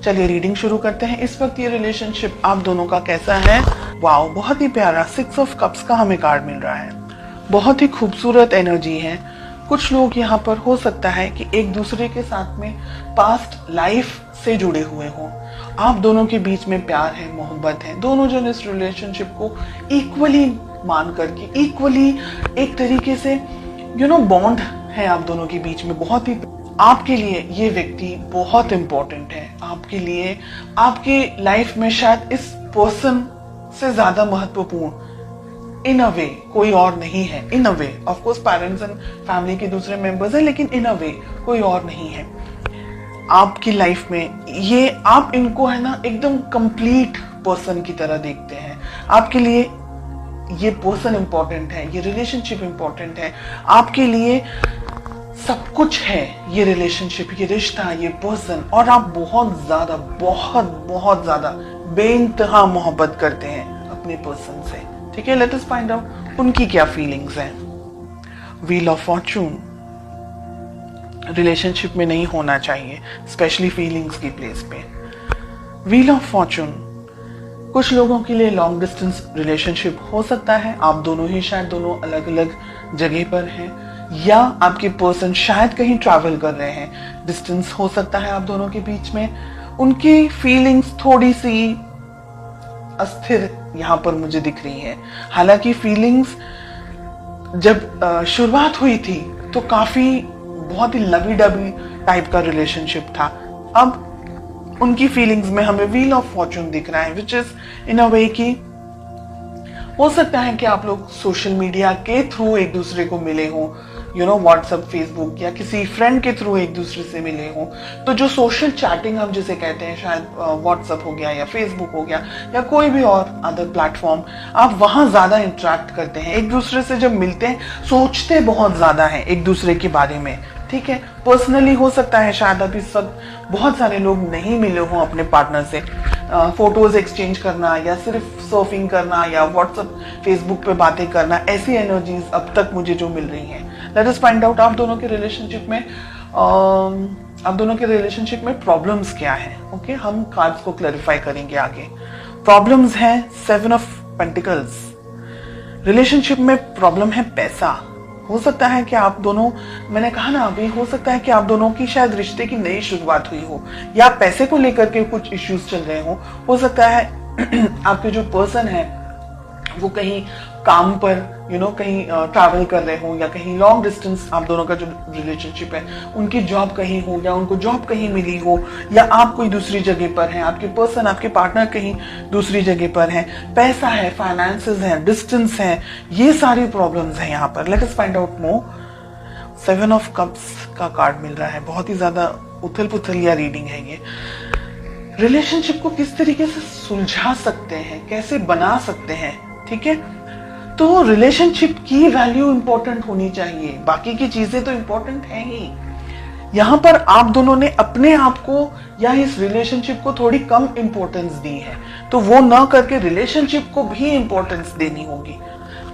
चलिए रीडिंग शुरू करते हैं। इस वक्त ये रिलेशनशिप आप दोनों का कैसा है? वाओ, बहुत ही प्यारा 6 ऑफ कप्स का हमें कार्ड मिल रहा है। बहुत ही खूबसूरत एनर्जी है। कुछ लोग यहाँ पर हो सकता है कि एक दूसरे के साथ में पास्ट लाइफ से जुड़े हुए हों। आप दोनों के बीच में प्यार है, मोहब्बत है। दोनों जन इस रिलेशनशिप को इक्वली मान करके, इक्वली एक तरीके से बॉन्ड है आप दोनों के बीच में। बहुत ही आपके लिए ये व्यक्ति बहुत इंपॉर्टेंट है। आपके लिए आपकी लाइफ में शायद इस पर्सन से ज्यादा महत्वपूर्ण इन अ वे कोई और नहीं है। In a way of course parents and family के दूसरे मेंबर्स हैं, लेकिन इन अ वे कोई और नहीं है आपकी लाइफ में। ये आप इनको है ना एकदम कंप्लीट पर्सन की तरह देखते हैं। आपके लिए ये पर्सन इंपॉर्टेंट है, ये रिलेशनशिप इंपॉर्टेंट है। आपके लिए सब कुछ है ये रिलेशनशिप, ये रिश्ता, ये पर्सन। और आप बहुत ज्यादा बेइंतहा मोहब्बत करते हैं अपने पर्सन से। ठीक है, लेट अस फाइंड आउट उनकी क्या फीलिंग्स हैं। व्हील ऑफ फॉर्चून रिलेशनशिप में नहीं होना चाहिए, स्पेशली फीलिंग्स की प्लेस पे। व्हील ऑफ फॉर्चून कुछ लोगों के लिए लॉन्ग डिस्टेंस रिलेशनशिप हो सकता है। आप दोनों ही शायद दोनों अलग अलग जगह पर हैं, या आपके पर्सन शायद कहीं ट्रैवल कर रहे हैं। डिस्टेंस हो सकता है आप दोनों के बीच में। उनकी फीलिंग्स थोड़ी सी अस्थिर यहाँ पर मुझे दिख रही है। हालांकि फीलिंग्स जब शुरुआत हुई थी तो काफी बहुत ही लवी डबी टाइप का रिलेशनशिप था। अब उनकी फीलिंग्स में हमें व्हील ऑफ फॉर्चून दिख रहा है, विच इज इन अ वे कि हो सकता है कि आप लोग सोशल मीडिया के थ्रू एक दूसरे को मिले हों, व्हाट्सएप, फेसबुक या किसी फ्रेंड के थ्रू एक दूसरे से मिले हों। तो जो सोशल चैटिंग हम जिसे कहते हैं, शायद व्हाट्सएप हो गया या फेसबुक हो गया या कोई भी और अदर प्लेटफॉर्म, आप वहां ज्यादा इंटरेक्ट करते हैं एक दूसरे से। जब मिलते हैं सोचते बहुत ज्यादा हैं एक दूसरे के बारे में। ठीक है, पर्सनली हो सकता है शायद अब इस वक्त बहुत सारे लोग नहीं मिले हों अपने पार्टनर से। फोटोज एक्सचेंज करना या सिर्फ सर्फिंग करना या व्हाट्सएप, फेसबुक पे बातें करना, ऐसी एनर्जीज अब तक मुझे जो मिल रही हैं। लेट अस फाइंड आउट आप दोनों के रिलेशनशिप में प्रॉब्लम्स क्या हैं। ओके, हम कार्ड्स को क्लैरिफाई करेंगे आगे। प्रॉब्लम्स हैं 7 ऑफ पेंटिकल्स। रिलेशनशिप में प्रॉब्लम है पैसा। हो सकता है कि आप दोनों, मैंने कहा ना अभी, हो सकता है कि आप दोनों की शायद रिश्ते की नई शुरुआत हुई हो या पैसे को लेकर के कुछ इश्यूज चल रहे हो सकता है आपके जो पर्सन है वो कहीं काम पर कहीं ट्रैवल कर रहे हो, या कहीं लॉन्ग डिस्टेंस आप दोनों का जो रिलेशनशिप है उनकी जॉब कहीं हो, या उनको जॉब कहीं मिली हो, या आप कोई दूसरी जगह पर हैं, आपके पर्सन, आपके पार्टनर कहीं दूसरी जगह पर हैं। पैसा है, फाइनेंसेस है, डिस्टेंस है, ये सारी प्रॉब्लम्स हैं यहाँ पर। Let us find out more. 7 of cups का कार्ड मिल रहा है। बहुत ही ज्यादा उथल पुथल या रीडिंग है ये। रिलेशनशिप को किस तरीके से सुलझा सकते हैं, कैसे बना सकते हैं। ठीक है, तो रिलेशनशिप की वैल्यू इंपॉर्टेंट होनी चाहिए, बाकी की चीजें तो इंपॉर्टेंट है ही। यहां पर आप दोनों ने अपने आप को या इस रिलेशनशिप को थोड़ी कम इंपॉर्टेंस दी है, तो वो ना करके रिलेशनशिप को भी इंपॉर्टेंस देनी होगी।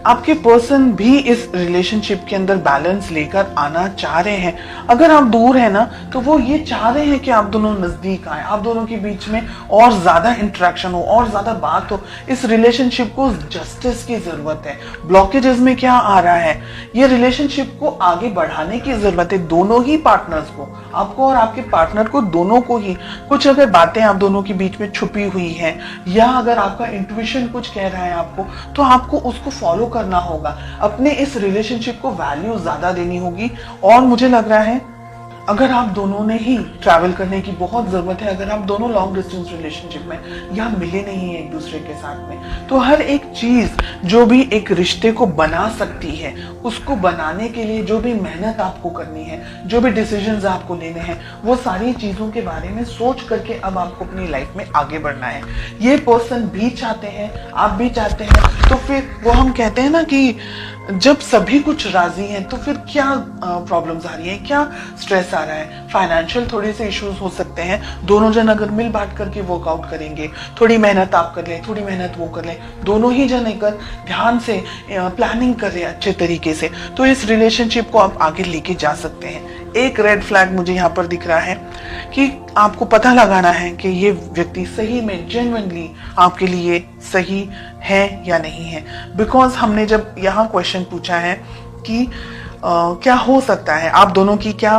आपके पर्सन भी इस रिलेशनशिप के अंदर बैलेंस लेकर आना चाह रहे हैं। अगर आप दूर है ना, तो वो ये चाह रहे हैं कि आप दोनों नजदीक आए, आप दोनों के बीच में और ज्यादा इंटरेक्शन हो और ज्यादा बात हो। इस रिलेशनशिप को जस्टिस की जरूरत है। ब्लॉकेजेस में क्या आ रहा है, ये रिलेशनशिप को आगे बढ़ाने की जरूरत है। दोनों ही पार्टनर्स को, आपको और आपके पार्टनर को, दोनों को ही कुछ अगर बातें आप दोनों के बीच में छुपी हुई हैं, या अगर आपका इंट्यूशन कुछ कह रहा है आपको, तो आपको उसको फॉलो करना होगा। अपने इस रिलेशनशिप को वैल्यू ज्यादा देनी होगी। और मुझे लग रहा है अगर आप दोनों ने ही ट्रैवल करने की बहुत जरूरत है, अगर आप दोनों लॉन्ग डिस्टेंस रिलेशनशिप में या मिले नहीं है एक दूसरे के साथ में, तो हर एक चीज जो भी एक रिश्ते को बना सकती है, उसको बनाने के लिए जो भी मेहनत आपको करनी है, जो भी डिसीजंस आपको लेने हैं, वो सारी चीजों के बारे में सोच करके अब आपको अपनी लाइफ में आगे बढ़ना है। ये पर्सन भी चाहते हैं, आप भी चाहते हैं, तो फिर वो हम कहते हैं ना कि जब सभी कुछ राजी हैं तो फिर क्या प्रॉब्लम्स आ रही है, क्या स्ट्रेस आ रहा है। फाइनेंशियल थोड़े से इश्यूज हो सकते हैं, दोनों जन अगर मिल बांट करके वर्कआउट करेंगे, थोड़ी मेहनत आप कर ले, थोड़ी मेहनत वो कर ले, दोनों ही जन अगर ध्यान से प्लानिंग कर रहे हैं अच्छे तरीके से, तो इस रिलेशनशिप को आप आगे लेके जा सकते हैं। एक रेड फ्लैग मुझे यहाँ पर दिख रहा है कि आपको पता लगाना है कि ये व्यक्ति सही में जेन्युइनली आपके लिए सही है या नहीं है। बिकॉज हमने जब यहाँ क्वेश्चन पूछा है कि क्या हो सकता है, आप दोनों की क्या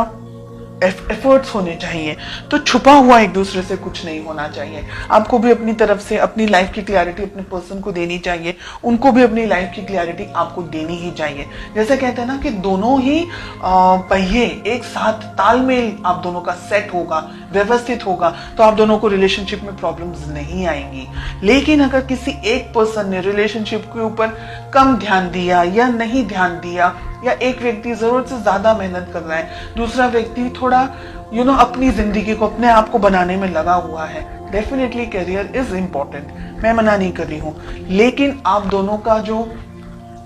एफर्ट्स होने चाहिए, तो छुपा हुआ एक दूसरे से कुछ नहीं होना चाहिए। आपको भी अपनी तरफ से अपनी लाइफ की क्लैरिटी अपने पर्सन को देनी चाहिए, उनको भी अपनी लाइफ की क्लैरिटी आपको देनी ही चाहिए। जैसे कहते हैं ना कि दोनों ही पहिए एक साथ तालमेल आप दोनों का सेट होगा, व्यवस्थित होगा, तो आप दोनों को रिलेशनशिप में प्रॉब्लम्स नहीं आएंगी। लेकिन अगर किसी एक पर्सन ने रिलेशनशिप के ऊपर कम ध्यान दिया या नहीं ध्यान दिया, या एक व्यक्ति जरूरत से ज्यादा मेहनत कर रहा है, दूसरा व्यक्ति थोड़ा अपनी जिंदगी को अपने आप को बनाने में लगा हुआ है, डेफिनेटली करियर इज इंपॉर्टेंट, मैं मना नहीं कर रही हूं। लेकिन आप दोनों का जो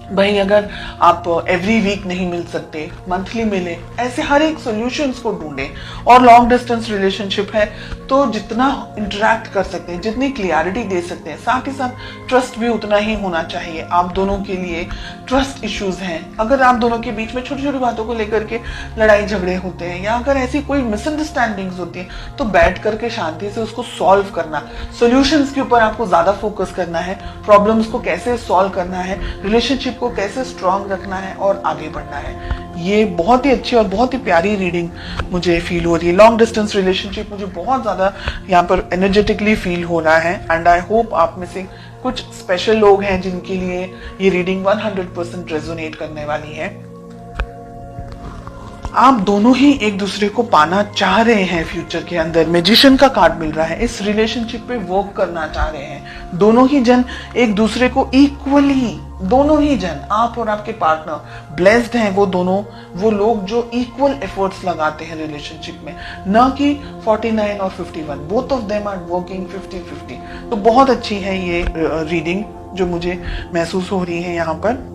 भाई, अगर आप एवरी वीक नहीं मिल सकते, मंथली मिले, ऐसे हर एक सॉल्यूशंस को ढूंढे। और लॉन्ग डिस्टेंस रिलेशनशिप है तो जितना इंटरेक्ट कर सकते हैं, जितनी क्लियरिटी दे सकते हैं, साथ ही साथ ट्रस्ट भी उतना ही होना चाहिए। आप दोनों के लिए ट्रस्ट इश्यूज हैं, अगर आप दोनों के बीच में छोटी छोटी बातों को लेकर के लड़ाई झगड़े होते हैं, या अगर ऐसी कोई मिसअंडरस्टैंडिंग्स होती है, तो बैठ करके शांति से उसको सॉल्व करना, सॉल्यूशंस के ऊपर आपको ज्यादा फोकस करना है, प्रॉब्लम्स को कैसे सॉल्व करना है, रिलेशनशिप को कैसे स्ट्रांग रखना है और आगे बढ़ना है। ये बहुत ही अच्छी और बहुत ही प्यारी रीडिंग मुझे फील हो रही है। लॉन्ग डिस्टेंस रिलेशनशिप मुझे बहुत ज्यादा यहाँ पर एनर्जेटिकली फील हो रहा है, एंड आई होप आप में से कुछ स्पेशल लोग हैं जिनके लिए ये रीडिंग 100% रेजोनेट करने वाली है। आप दोनों ही एक दूसरे को पाना चाह रहे हैं, फ्यूचर के अंदर मैजिशियन का कार्ड मिल रहा है, इस रिलेशनशिप पे वर्क करना चाह रहे हैं। दोनों ही जन एक दूसरे को इक्वली, दोनों ही जन, आप और आपके पार्टनर ब्लेस्ड हैं, वो लोग जो इक्वल एफर्ट्स लगाते हैं रिलेशनशिप में, न कि 49 और 51, both of them are working 50-50। तो बहुत अच्छी है ये रीडिंग जो मुझे महसूस हो रही है यहाँ पर।